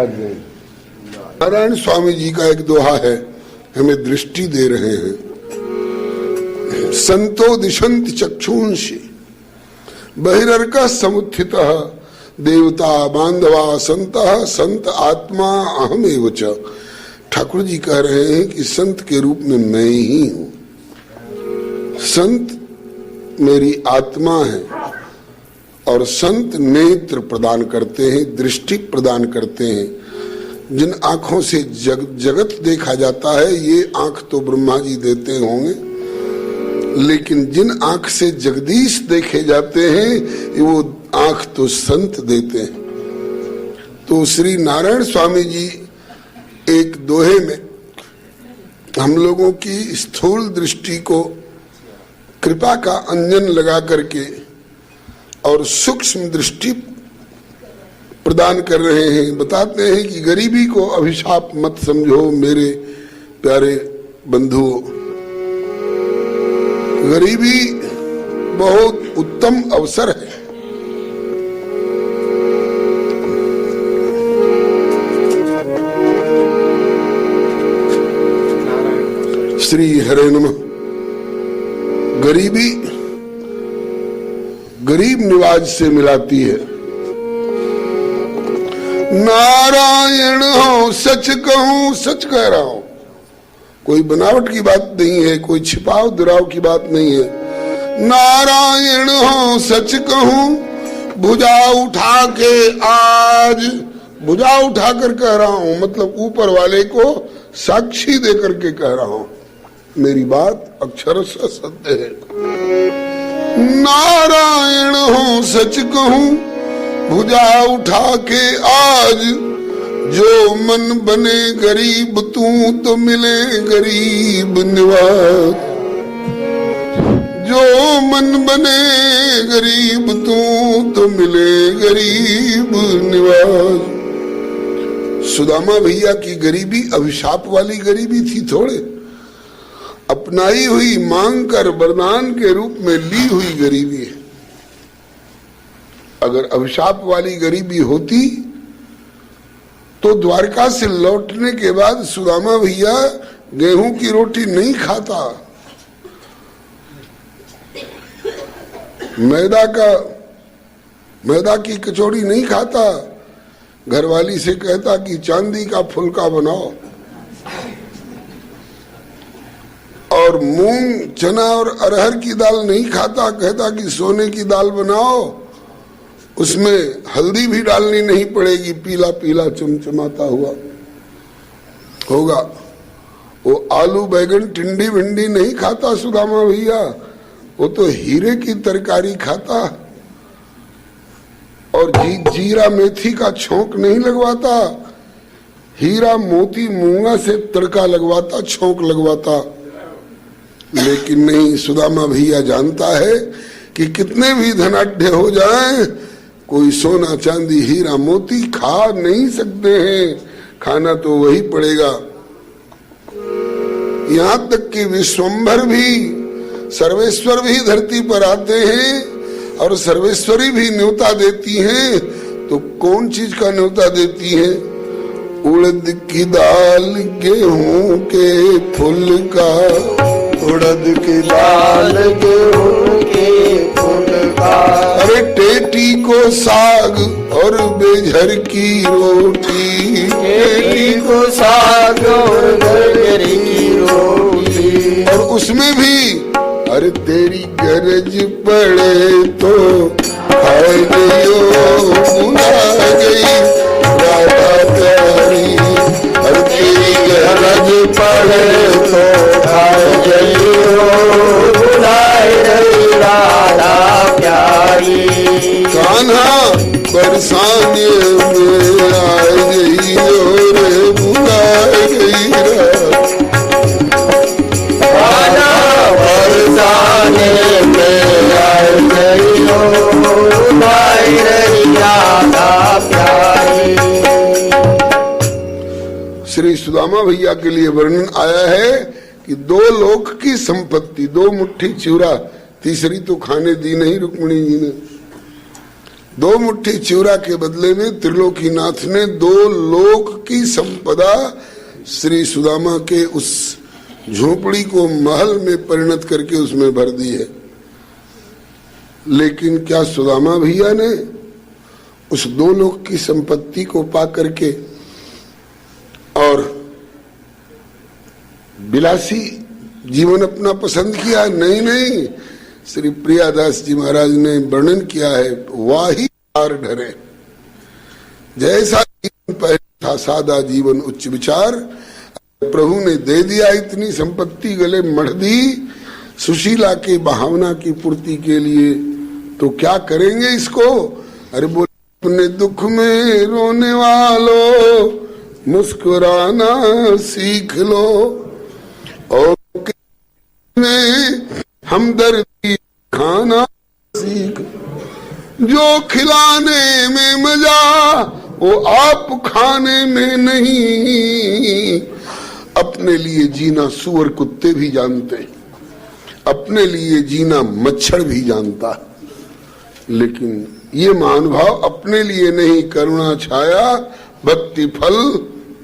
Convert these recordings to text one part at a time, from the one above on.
नारायण स्वामी जी का एक दोहा है, हमें दृष्टि दे रहे हैं। संतो दिशंत चक्षुंषि बहिर्क समुत्थितः देवता बांधवा संतः संत आत्मा अहमेव च। ठाकुर जी कह रहे हैं कि संत के रूप में मैं ही हूं। संत मेरी आत्मा है और संत नेत्र प्रदान करते हैं, दृष्टि प्रदान करते हैं। जिन आंखों से जगत देखा जाता है, ये आंख तो ब्रह्मा जी देते होंगे, लेकिन जिन आंख से जगदीश देखे जाते हैं वो आंख तो संत देते हैं। तो श्री नारायण स्वामी जी एक दोहे में हम लोगों की स्थूल दृष्टि को कृपा का अंजन लगा करके और सूक्ष्म दृष्टि प्रदान कर रहे हैं। बताते हैं कि गरीबी को अभिशाप मत समझो मेरे प्यारे बंधुओं, गरीबी बहुत उत्तम अवसर है। श्री हरे नमः। गरीबी गरीब निवाज से मिलाती है। नारायण हो सच कहूं, सच कह रहा हूं, कोई बनावट की बात नहीं है, कोई छिपाव दुराव की बात नहीं है। नारायण हो सच कहूं, भुजा उठा के आज, भुजा उठाकर कह रहा हूं, मतलब ऊपर वाले को साक्षी देकर के कह रहा हूं, मेरी बात अक्षरशः सत्य है। नारायण हो सच कहूं, भुजा उठा के आज, जो मन बने गरीब तू तो मिले गरीब निवाज। जो मन बने गरीब तू तो मिले गरीब निवाज। सुदामा भैया की गरीबी अभिशाप वाली गरीबी थी थोड़े, अपनाई हुई मांग कर वरदान के रूप में ली हुई गरीबी है। अगर अभिशाप वाली गरीबी होती तो द्वारका से लौटने के बाद सुदामा भैया गेहूं की रोटी नहीं खाता, मैदा की कचौड़ी नहीं खाता, घरवाली से कहता कि चांदी का फुलका बनाओ, और मूंग चना और अरहर की दाल नहीं खाता, कहता कि सोने की दाल बनाओ, उसमें हल्दी भी डालनी नहीं पड़ेगी, पीला पीला चमचमाता हुआ होगा। वो आलू बैगन टिंडी भिंडी नहीं खाता सुदामा भैया, वो तो हीरे की तरकारी खाता, और जीरा मेथी का छोंक नहीं लगवाता, हीरा मोती मूंगा से तड़का लगवाता, छोंक लगवाता। लेकिन नहीं, सुदामा भैया जानता है कि कितने भी धनाढ्य हो जाएं, कोई सोना चांदी हीरा मोती खा नहीं सकते हैं, खाना तो वही पड़ेगा। यहाँ तक कि विश्वंभर भी, सर्वेश्वर भी धरती पर आते हैं और सर्वेश्वरी भी न्योता देती हैं, तो कौन चीज का न्योता देती हैं? उड़द की दाल गेहूं के फूल का, उड़द की दाल गेहूं के फूल का, अरे टेटी को साग और बेझर की रोटी, टेटी को साग और बेझर की रोटी, और उसमें भी अरे तेरी गरज पड़े तो खाए गई बुला गई राधा प्यारी, अरे तेरी गरज पड़े तो खाए गई बुलाए गई राधा प्यारी। कान्हा बरसाने में आए गई और बुलाए गई कान्हा बरसाने में आए गई बुलाए गई राधा प्यारी। श्री सुदामा भैया के लिए वर्णन आया है कि 2 लोक की संपत्ति, 2 मुट्ठी चूरा, तीसरी तो खाने दी नहीं रुक्मिणी जी ने, 2 मुट्ठी चिवरा के बदले में त्रिलोकीनाथ ने 2 लोक की संपदा श्री सुदामा के उस झोपड़ी को महल में परिणत करके उसमें भर दी है। लेकिन क्या सुदामा भैया ने उस 2 लोक की संपत्ति को पा करके और विलासी जीवन अपना पसंद किया? नहीं नहीं, श्री प्रियादास जी महाराज ने वर्णन किया है, वाही हार ढरे। जैसा जीवन पहले था सादा जीवन उच्च विचार, प्रभु ने दे दिया इतनी संपत्ति, गले मढ़ दी सुशीला के भावना की पूर्ति के लिए, तो क्या करेंगे इसको? अरे बोले, अपने दुख में रोने वालों मुस्कुराना सीख लो, और हमदर्दी खाना सीख। जो खिलाने में मजा वो आप खाने में नहीं। अपने लिए जीना सुअर कुत्ते भी जानते हैं, अपने लिए जीना मच्छर भी जानता, लेकिन ये महानुभाव अपने लिए नहीं, करुणा छाया भक्ति फल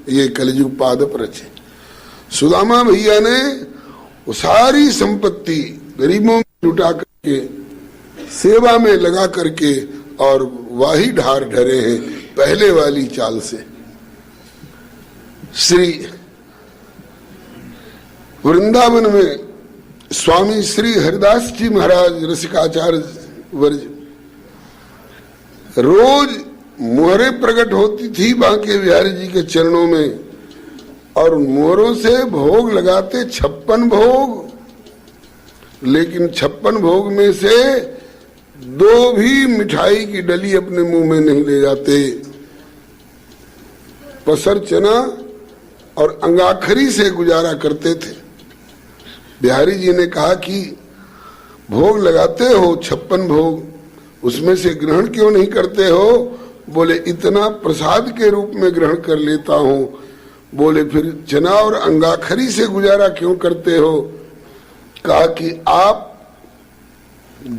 ये कलयुग पादप रचे। सुदामा भैया ने वो सारी संपत्ति गरीबों में लुटा करके सेवा में लगा करके और वाही ढार ढरे हैं पहले वाली चाल से। श्री वृंदावन में स्वामी श्री हरिदास जी महाराज रसिकाचार्य वर्ज रोज मोहरे प्रकट होती थी बांके बिहारी जी के चरणों में, और मोहरों से भोग लगाते 56 भोग, लेकिन 56 भोग में से 2 भी मिठाई की डली अपने मुंह में नहीं ले जाते। पसर चना और अंगाखरी से गुजारा करते थे। बिहारी जी ने कहा कि भोग लगाते हो 56 भोग, उसमें से ग्रहण क्यों नहीं करते हो? बोले इतना प्रसाद के रूप में ग्रहण कर लेता हूं। बोले फिर चना और अंगाखरी से गुजारा क्यों करते हो? कहा कि आप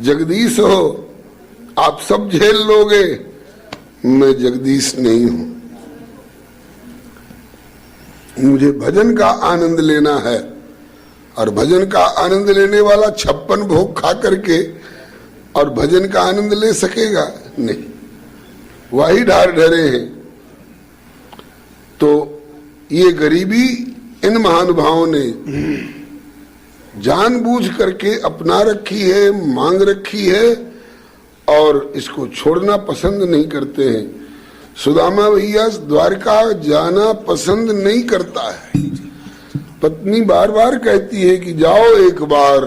जगदीश हो, आप सब झेल लोगे, मैं जगदीश नहीं हूं, मुझे भजन का आनंद लेना है। और भजन का आनंद लेने वाला 56 भोग खा करके और भजन का आनंद ले सकेगा? नहीं, वही ढार ढरे हैं। तो ये गरीबी इन महानुभावों ने जानबूझ करके अपना रखी है, मांग रखी है, और इसको छोड़ना पसंद नहीं करते हैं। सुदामा भैया द्वारका जाना पसंद नहीं करता है। पत्नी बार बार कहती है कि जाओ एक बार।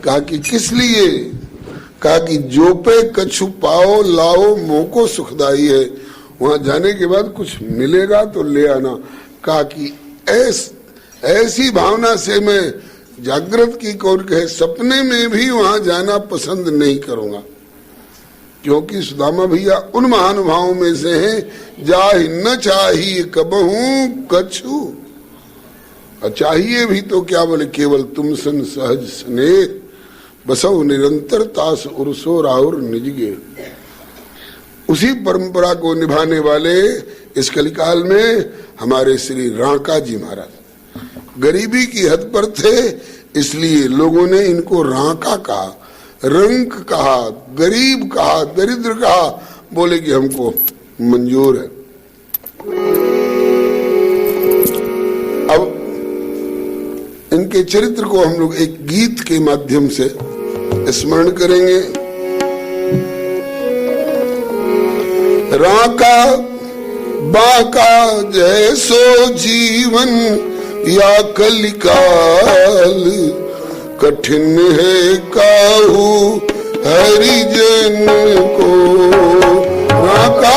कहा कि किस लिए? कहा कि जो पे कछु पाओ लाओ मोको सुखदाई है, वहां जाने के बाद कुछ मिलेगा तो ले आना। कहा कि ऐसी भावना से मैं जागृत की कौन कहे सपने में भी वहां जाना पसंद नहीं करूंगा, क्योंकि सुदामा भैया उन महानुभावों में से हैं जाहि न चाहिए कबहू कछु, चाहिए भी तो क्या बोले केवल तुम सन सहज स्नेह बसो निरंतर तास उर्सो राहुर निजगे। उसी परंपरा को निभाने वाले इस कलिकाल में हमारे श्री रांका जी महाराज गरीबी की हद पर थे, इसलिए लोगों ने इनको रांका कहा, रंक कहा, गरीब कहा, दरिद्र कहा। बोले कि हमको मंजूर है। अब इनके चरित्र को हम लोग एक गीत के माध्यम से स्मरण करेंगे। रांका बाका जैसो जीवन या कलिकाल, कठिन है काहू हरिजन को। रांका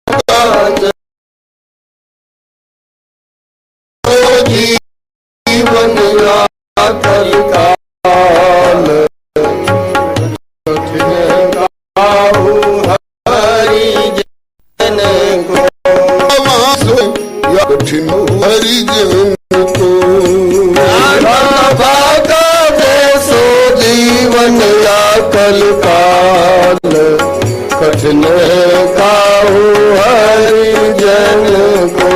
बाका जीवन या कलिकाल, कठिन हरिजन को। भागा जैसो जीवन या कल काल, कठिन है काहू हरि जन को।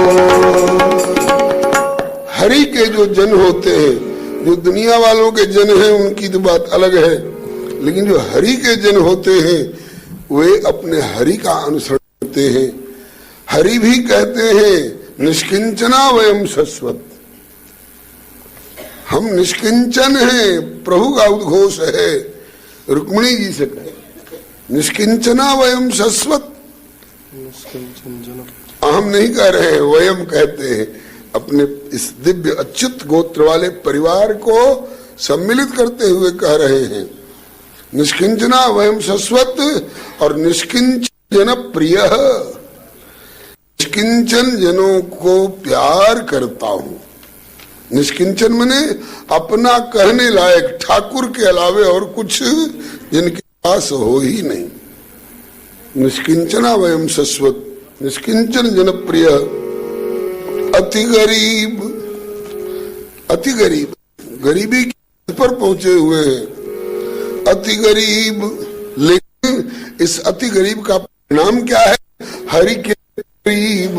हरि के जो जन होते हैं, जो दुनिया वालों के जन हैं उनकी तो बात अलग है, लेकिन जो हरि के जन होते हैं वे अपने हरि का अनुसरण करते हैं। हरि भी कहते हैं निष्किंचना वयम शश्वत, हम निष्किंचन हैं, प्रभु का उद्घोष है। रुक्मिणी जी से कहे निष्किंचना वयम शश्वत, हम नहीं कह रहे हैं, वयम कहते हैं। अपने इस दिव्य अच्युत गोत्र वाले परिवार को सम्मिलित करते हुए कह रहे हैं निष्किंचना वयम शश्वत और निष्किंचन जन प्रिय, निष्किंचन जनों को प्यार करता हूं। निष्किंचन मने अपना कहने लायक ठाकुर के अलावे और कुछ जिनके पास हो ही नहीं। निष्किंचना वयम शश्वत, निष्किंचन जन प्रिय, अति गरीब, अति गरीब, गरीबी पर पहुंचे हुए हैं, अति गरीब। लेकिन इस अति गरीब का परिणाम क्या है? हरि के गरीब,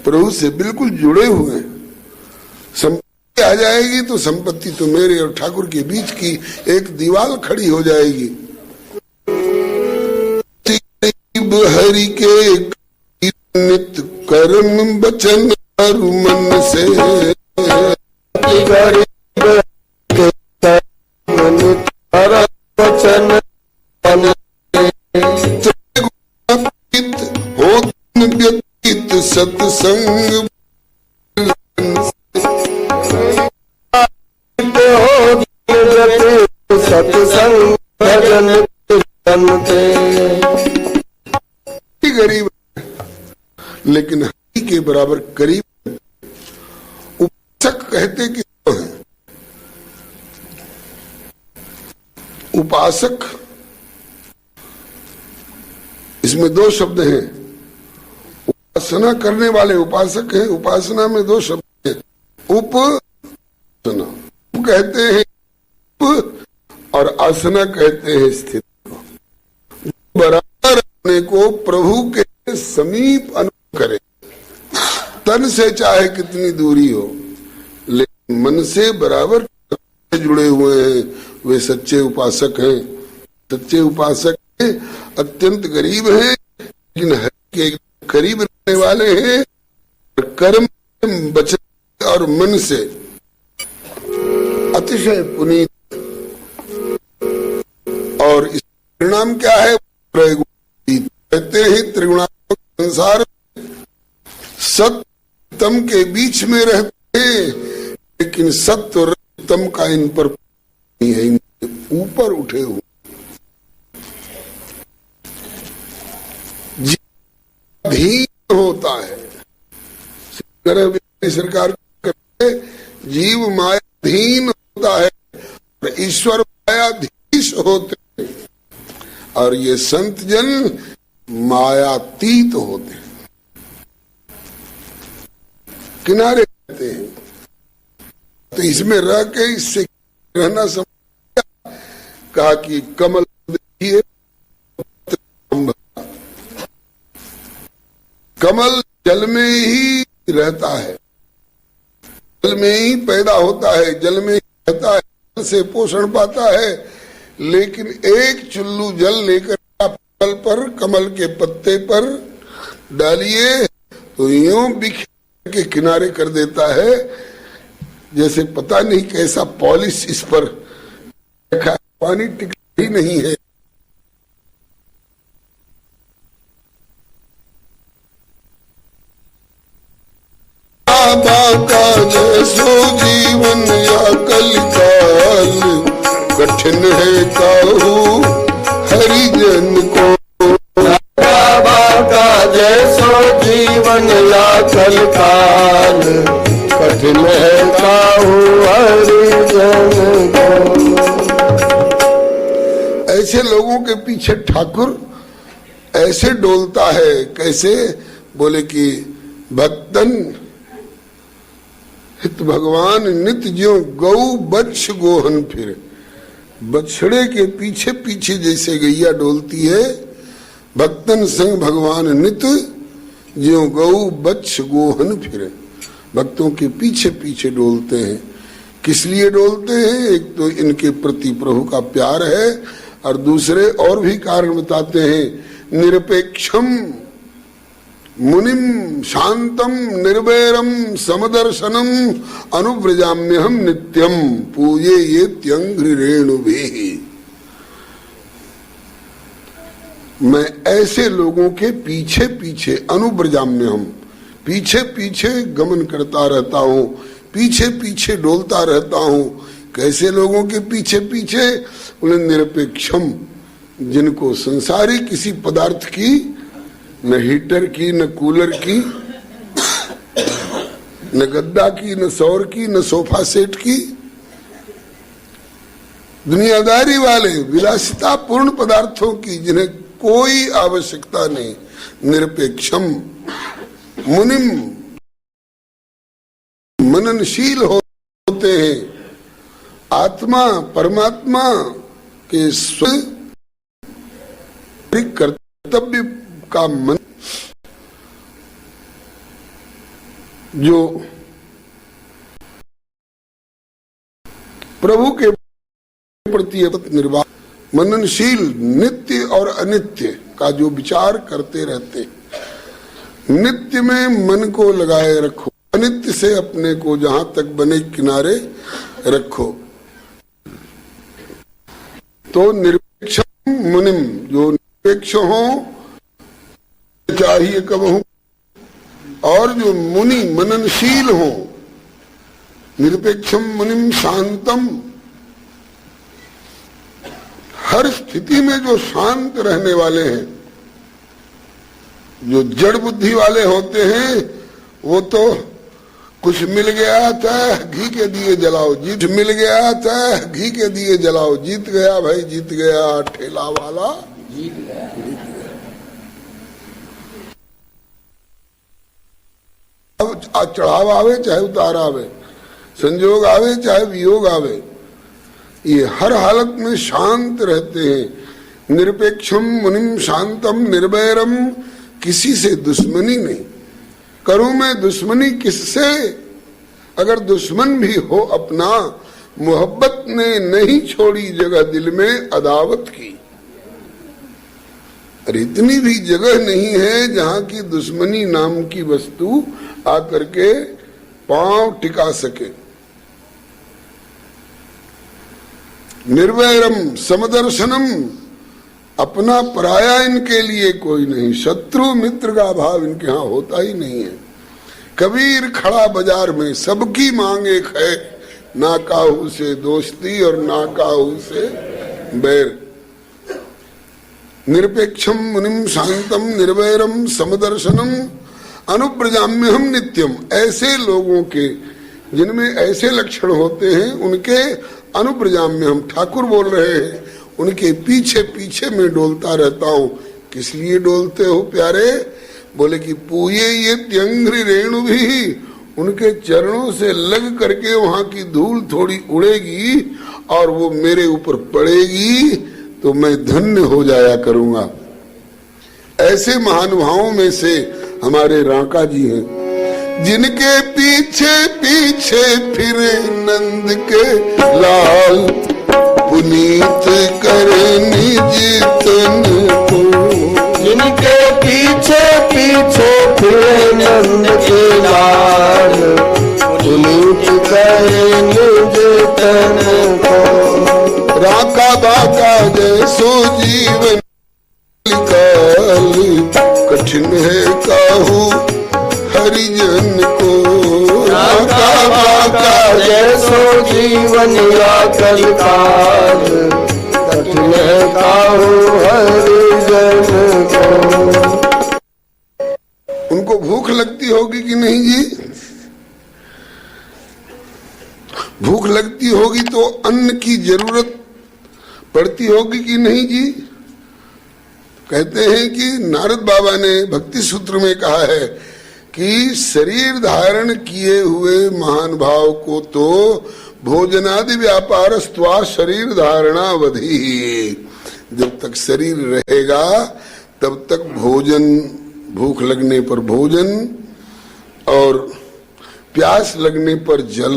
प्रभु से बिल्कुल जुड़े हुए हैं। संपत्ति आ जाएगी तो संपत्ति तो मेरे और ठाकुर के बीच की एक दीवार खड़ी हो जाएगी। हरि के नित्य कर्म बचन हरु मन से, गरीब के कर्म वचन हो व्यतीत सत्संग, सत्संग भजन गरीब लेकिन हरि के बराबर करीब। उपासक कहते कि है उपासक, इसमें दो शब्द हैं। उपासना करने वाले उपासक हैं। उपासना में दो शब्द हैं, उपासना कहते हैं और आसना कहते हैं स्थिति को। बराबर अपने को प्रभु के समीप अनुभव करे, तन से चाहे कितनी दूरी हो, लेकिन मन से बराबर जुड़े हुए हैं, वे सच्चे उपासक हैं। सच्चे उपासक हैं, अत्यंत गरीब हैं, लेकिन हरि के करीब रहने वाले हैं। कर्म, वचन और मन से अतिशय पुनीत। और इस परिणाम क्या है? कहते हैं त्रिगुणात्मक संसार सत्य तम के बीच में रहते हैं, लेकिन सत्य और तम का इन पर नहीं है, इनके ऊपर उठे हुए। जीव होता है, सरकार करते जीव मायाधीन होता है और ईश्वर मायाधीश होते हैं, और ये संत जन मायातीत होते हैं, किनारे रहते हैं। तो इसमें रह के इससे रहना समझ, कहा कि कमल देखिए, कमल जल में ही रहता है, जल में ही पैदा होता है, जल में ही रहता है, जल से पोषण पाता है। लेकिन एक चुल्लू जल लेकर कमल पर, कमल के पत्ते पर डालिए तो यूं बिखेर के किनारे कर देता है, जैसे पता नहीं कैसा पॉलिश इस पर रखा, पानी टिकता ही नहीं है। बाबा का जैसो जीवन या कलिकाल, कठिन है काहू हरिजन को। बाबा का जैसो जीवन या कलिकाल, कठिन है काहू हरिजन को। ऐसे लोगों के पीछे ठाकुर ऐसे डोलता है, कैसे? बोले कि भक्तन हित भगवान नित ज्यों गौ बच्छ गोहन फिर। बछड़े के पीछे पीछे जैसे गैया डोलती है, भक्तन संग भगवान नित ज्यों गऊ बच्छ गोहन फिरे। भक्तों के पीछे पीछे डोलते हैं। किस लिए डोलते हैं? एक तो इनके प्रति प्रभु का प्यार है, और दूसरे और भी कारण बताते हैं। निरपेक्षम मुनिम शांतम निर्वैरम समदर्शनम अनुव्रजाम्यहम नित्यम पूजे ये त्यंघ्रि रेणुभिः। मैं ऐसे लोगों के पीछे पीछे अनुव्रजाम्यहम, पीछे पीछे गमन करता रहता हूँ, पीछे पीछे डोलता रहता हूँ। कैसे लोगों के पीछे पीछे? उन्हें निरपेक्षम, जिनको संसारी किसी पदार्थ की, न हीटर की, न कूलर की, न गद्दा की, न सौर की, न सोफा सेट की, दुनियादारी वाले विलासिता पूर्ण पदार्थों की जिन्हें कोई आवश्यकता नहीं। निरपेक्षम मुनिम, मननशील होते हैं, आत्मा परमात्मा के कर्तव्य का मन जो प्रभु के प्रति निर्वाह, मननशील, नित्य और अनित्य का जो विचार करते रहते। नित्य में मन को लगाए रखो, अनित्य से अपने को जहां तक बने किनारे रखो। तो निरपेक्ष मुनिम, जो निरपेक्ष हो चाहिए कब हो, और जो मुनि मननशील हो। निरपेक्षम मुनिम शांतम, हर स्थिति में जो शांत रहने वाले हैं। जो जड़ बुद्धि वाले होते हैं वो तो कुछ मिल गया था घी के दिए जलाओ, जीत मिल गया था घी के दिए जलाओ, जीत गया भाई जीत गया, ठेला वाला जीत गया। अब चढ़ाव आवे चाहे उतार आवे, संजोग आवे चाहे वियोग आवे, ये हर हालत में शांत रहते हैं। निरपेक्षम मुनिम शांतम निर्वैरम, किसी से दुश्मनी नहीं। करूं मैं दुश्मनी किससे? अगर दुश्मन भी हो अपना, मोहब्बत ने नहीं छोड़ी जगह दिल में अदावत की। और इतनी भी जगह नहीं है जहां की दुश्मनी नाम की वस्तु आकर के पांव टिका सके। निर्वैरम समदर्शनम, अपना पराया इनके लिए कोई नहीं। शत्रु मित्र का भाव इनके यहाँ होता ही नहीं है। कबीर खड़ा बाजार में, सबकी मांग एक है, ना काहू से दोस्ती और ना काहू से बैर। निरपेक्षम मुनिम शांतम निर्वैरम समदर्शनम अनुप्रजाम्यहम नित्यम। ऐसे लोगों के जिनमें ऐसे लक्षण होते हैं उनके अनुप्रजाम्यहम, ठाकुर बोल रहे हैं, उनके पीछे पीछे मैं डोलता रहता हूँ। किस लिए डोलते हो प्यारे? बोले कि पूये ये त्यंघ्रि रेणुभिः, उनके चरणों से लग करके वहां की धूल थोड़ी उड़ेगी और वो मेरे ऊपर पड़ेगी तो मैं धन्य हो जाया करूंगा। ऐसे महानुभावों में से हमारे राका जी हैं, जिनके पीछे पीछे फिरे नंद के लाल, पुनीत करे निज तन को। जिनके पीछे पीछे फिरे नंद के लाल, पुनीत करे निज तन को। राका बाका जैसो जीवन काल, कठिन है काहू हरिजन को। राका बाका जैसो जीवन या कलिकाल, कठिन है काहू हरिजन को। उनको भूख लगती होगी कि नहीं जी? भूख लगती होगी तो अन्न की जरूरत पड़ती होगी कि नहीं जी? कहते हैं कि नारद बाबा ने भक्ति सूत्र में कहा है कि शरीर धारण किए हुए महान भाव को तो भोजनादि व्यापारस्त्वा शरीर धारणावधि। जब तक शरीर रहेगा तब तक भोजन, भूख लगने पर भोजन और प्यास लगने पर जल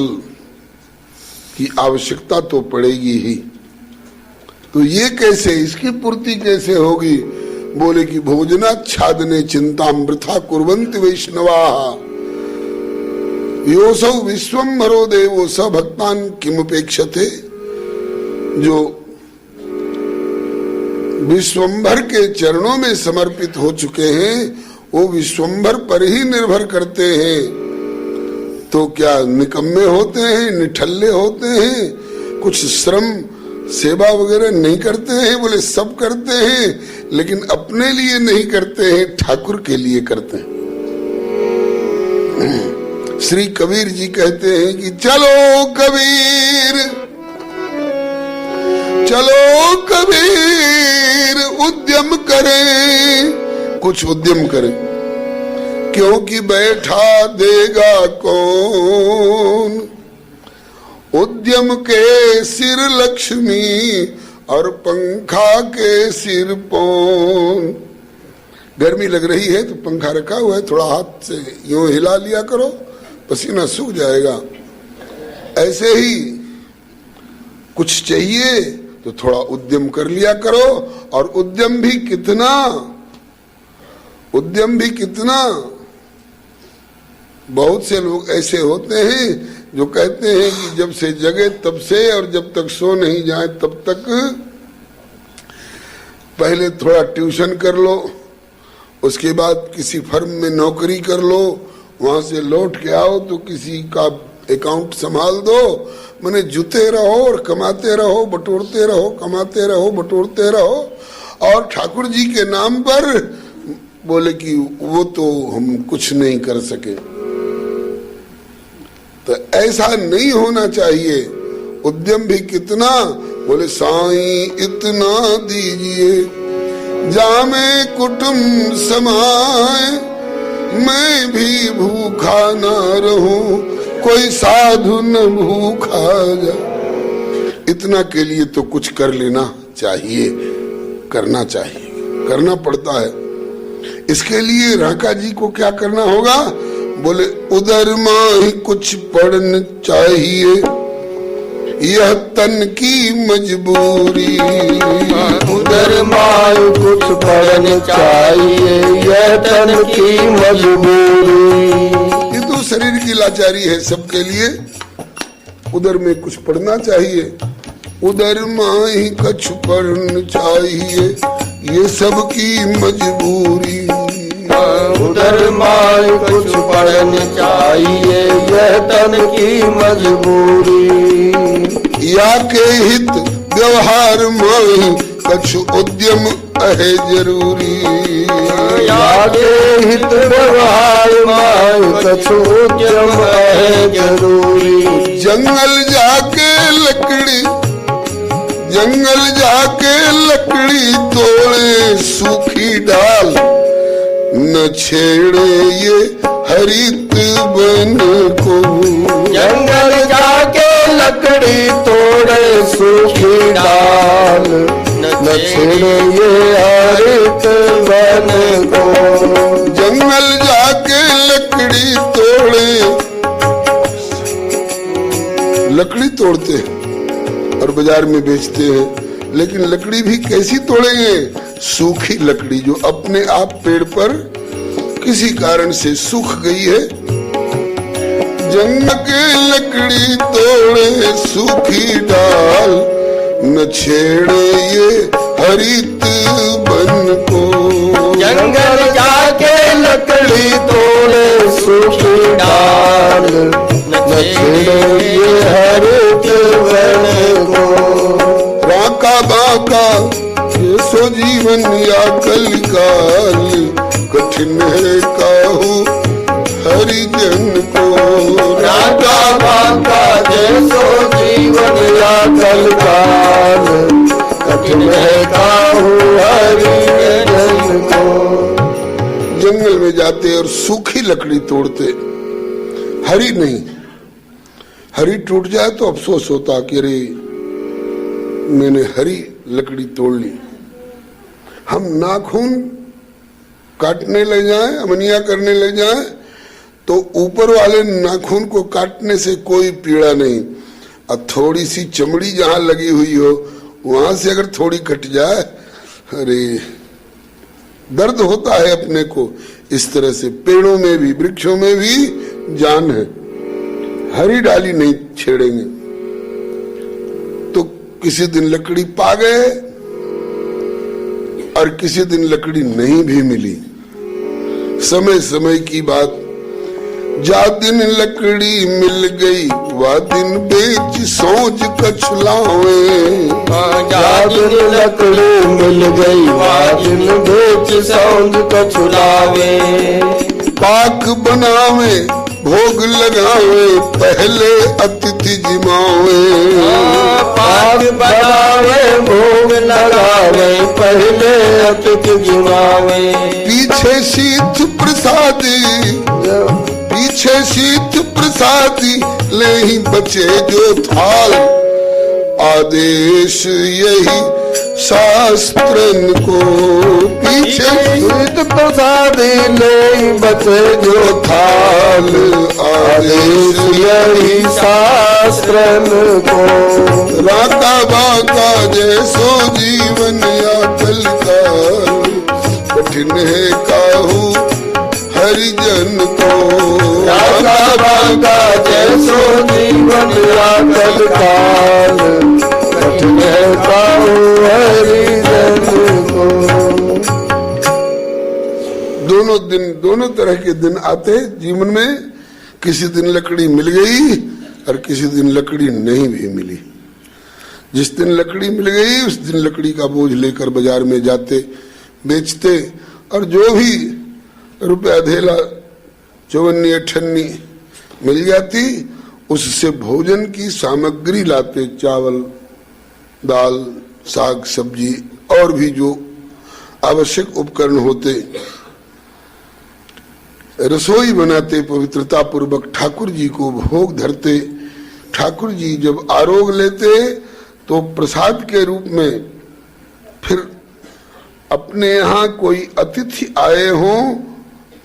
की आवश्यकता तो पड़ेगी ही। तो ये कैसे, इसकी पूर्ति कैसे होगी? बोले कि भोजनाच्छादने चिंताम वृथा कुर्वन्ति वैष्णवाः योसौ विश्वम्भरो देवो स भक्तान किमुपेक्षते। जो विश्वम्भर के चरणों में समर्पित हो चुके हैं वो विश्वम्भर पर ही निर्भर करते हैं। तो क्या निकम्मे होते हैं, निठल्ले होते हैं, कुछ श्रम सेवा वगैरह नहीं करते हैं? बोले सब करते हैं, लेकिन अपने लिए नहीं करते हैं, ठाकुर के लिए करते हैं। श्री कबीर जी कहते हैं कि चलो कबीर, चलो कबीर उद्यम करें, कुछ उद्यम करें, क्योंकि बैठा देगा कौन? उद्यम के सिर लक्ष्मी और पंखा के सिर पौन। गर्मी लग रही है तो पंखा रखा हुआ है, थोड़ा हाथ से यूं हिला लिया करो, पसीना सूख जाएगा। ऐसे ही कुछ चाहिए तो थोड़ा उद्यम कर लिया करो। और उद्यम भी कितना, उद्यम भी कितना। बहुत से लोग ऐसे होते हैं जो कहते हैं कि जब से जगे तब से और जब तक सो नहीं जाए तब तक पहले थोड़ा ट्यूशन कर लो, उसके बाद किसी फर्म में नौकरी कर लो, वहां से लौट के आओ तो किसी का अकाउंट संभाल दो। माने जुते रहो और कमाते रहो, बटोरते रहो, कमाते रहो, बटोरते रहो। और ठाकुर जी के नाम पर बोले कि वो तो हम कुछ नहीं कर सके। तो ऐसा नहीं होना चाहिए। उद्यम भी कितना, बोले साईं इतना दीजिए जामे कुटुंब समाए, मैं भी भूखा ना रहूं, कोई साधु न भूखा जाए। इतना के लिए तो कुछ कर लेना चाहिए, करना चाहिए, करना पड़ता है। इसके लिए राका जी को क्या करना होगा? बोले उधर मां ही कुछ पढ़ना चाहिए, यह तन की मजबूरी। उधर मां कुछ पढ़ना चाहिए, यह तन की मजबूरी। ये तो शरीर की लाचारी है सबके लिए। उधर में कुछ पढ़ना चाहिए, उधर मां ही कुछ पढ़ना चाहिए, ये सबकी मजबूरी। उधर मां कुछ पढ़ना चाहिए, यह तन की मजबूरी। या के हित व्यवहार में कुछ उद्यम है जरूरी। या के हित व्यवहार में कुछ उद्यम है जरूरी। जंगल जाके लकड़ी, जंगल जाके लकड़ी तोड़े सूखी डाल, न छेड़े ये हरित वन को। जंगल जाके लकड़ी तोड़े सूखी डाल, न छेड़े ये हरित वन को। जंगल जाके लकड़ी तोड़े, लकड़ी तोड़ते हैं और बाजार में बेचते हैं, लेकिन लकड़ी भी कैसी तोड़ेंगे? सूखी लकड़ी जो अपने आप पेड़ पर किसी कारण से सूख गई है। जंगल के लकड़ी तोड़े सूखी डाल, न छेड़े ये हरित वन को। जंगल जाके लकड़ी तोड़े सूखी डाल, न छेड़े ये हरित वन को। राका बाका ये सो जीवन या कलिकाल, कठिन है काहू हरिजन को। राका बाका जैसो जीवन या कलिकाल, कठिन है काहू हरिजन को। जंगल में जाते और सूखी लकड़ी तोड़ते, हरी नहीं। हरी टूट जाए तो अफसोस होता कि अरे मैंने हरी लकड़ी तोड़ ली। हम नाखून काटने लग जाएं, अमनिया करने लग जाएं, तो ऊपर वाले नाखून को काटने से कोई पीड़ा नहीं, और थोड़ी सी चमड़ी जहां लगी हुई हो वहां से अगर थोड़ी कट जाए, अरे दर्द होता है अपने को। इस तरह से पेड़ों में भी, वृक्षों में भी जान है। हरी डाली नहीं छेड़ेंगे तो किसी दिन लकड़ी पा गए और किसी दिन लकड़ी नहीं भी मिली। समय समय की बात, जा दिन लकड़ी मिल गई वह दिन बेच सोच कछुलावे। जा दिन लकड़ी मिल गई वह दिन बेच सोच कछुलावे। पाक बनावे भोग लगावे पहले अतिथि जिमावे। पाक बनावे भोग लगावे पहले अतिथि जिमावे। पीछे शीत प्रसादी, पीछे शीत प्रसादी ले ही बचे जो थाल। आदेश यही शास्त्रन को, पीछे शीत प्रसादी ले बचे जो थाल। आदेश यही शास्त्रन को। राका बाका जैसो जीवन या कल का, कठिन है काहू हरिजन को। राका बाका जैसो जीवन या कल काल, कठिन है काहू हरिजन को। दोनों तरह के दिन आते जीवन में। किसी दिन लकड़ी मिल गई और किसी दिन लकड़ी नहीं भी मिली। जिस दिन लकड़ी मिल गई उस दिन लकड़ी का बोझ लेकर बाजार में जाते, बेचते, और जो भी रुपया धेला, चौवन्नी अठन्नी मिल जाती, उससे भोजन की सामग्री लाते। चावल, दाल, साग, सब्जी और भी जो आवश्यक उपकरण होते, रसोई बनाते, पवित्रता पूर्वक ठाकुर जी को भोग धरते। ठाकुर जी जब आरोग लेते तो प्रसाद के रूप में फिर अपने यहाँ कोई अतिथि आए हों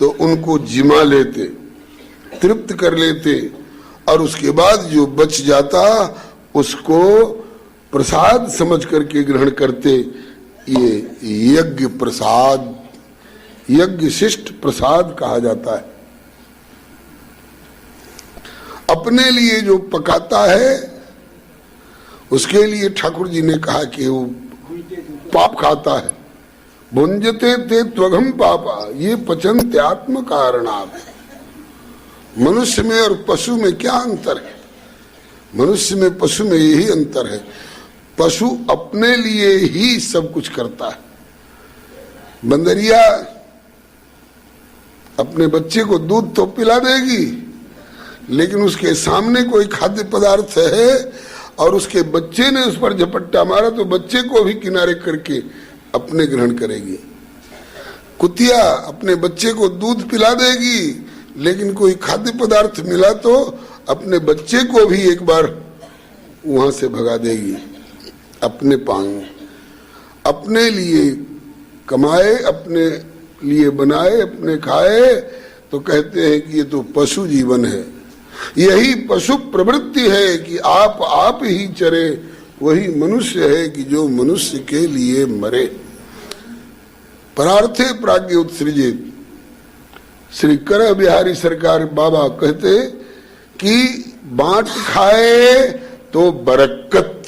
तो उनको जिमा लेते, तृप्त कर लेते, और उसके बाद जो बच जाता उसको प्रसाद समझ करके ग्रहण करते। ये यज्ञ प्रसाद, यज्ञ शिष्ट प्रसाद कहा जाता है। अपने लिए जो पकाता है उसके लिए ठाकुर जी ने कहा कि वो पाप खाता है। भुंजते ते त्वघम पापा, ये पचन त्यात्म कारणात्। मनुष्य में और पशु में क्या अंतर है? मनुष्य में पशु में यही अंतर है, पशु अपने लिए ही सब कुछ करता है। बंदरिया अपने बच्चे को दूध तो पिला देगी, लेकिन उसके सामने कोई खाद्य पदार्थ है और उसके बच्चे ने उस पर झपट्टा मारा तो बच्चे को भी किनारे करके अपने ग्रहण करेगी। कुतिया अपने बच्चे को दूध पिला देगी, लेकिन कोई खाद्य पदार्थ मिला तो अपने बच्चे को भी एक बार वहां से भगा देगी। अपने पांग, अपने लिए कमाए, अपने लिए बनाए, अपने खाए, तो कहते हैं कि ये तो पशु जीवन है। यही पशु प्रवृत्ति है कि आप ही चरे, वही मनुष्य है कि जो मनुष्य के लिए मरे। परार्थे प्राज्ञ उत्सृजित। श्री कर बिहारी सरकार बाबा कहते कि बांट खाए तो बरकत,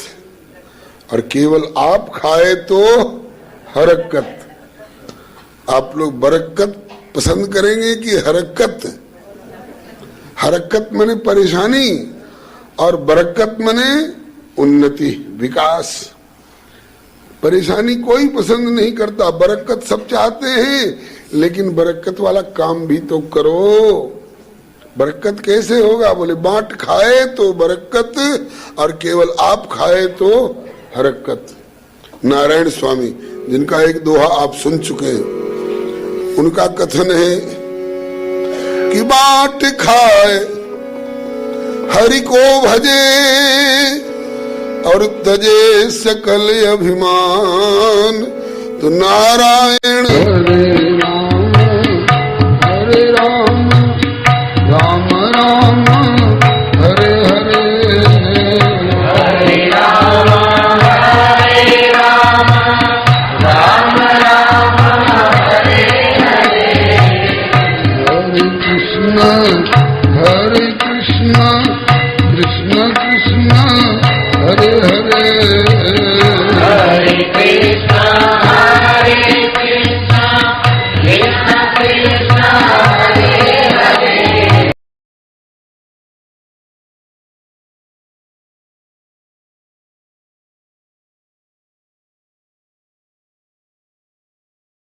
और केवल आप खाए तो हरकत। आप लोग बरकत पसंद करेंगे कि हरकत? हरकत माने परेशानी और बरकत माने उन्नति, विकास। परेशानी कोई पसंद नहीं करता, बरकत सब चाहते हैं, लेकिन बरकत वाला काम भी तो करो। बरकत कैसे होगा? बोले बांट खाए तो बरकत और केवल आप खाए तो हरकत। नारायण स्वामी, जिनका एक दोहा आप सुन चुके हैं, उनका कथन है कि बांट खाए हरि को भजे और तजे सकल अभिमान तो नारायण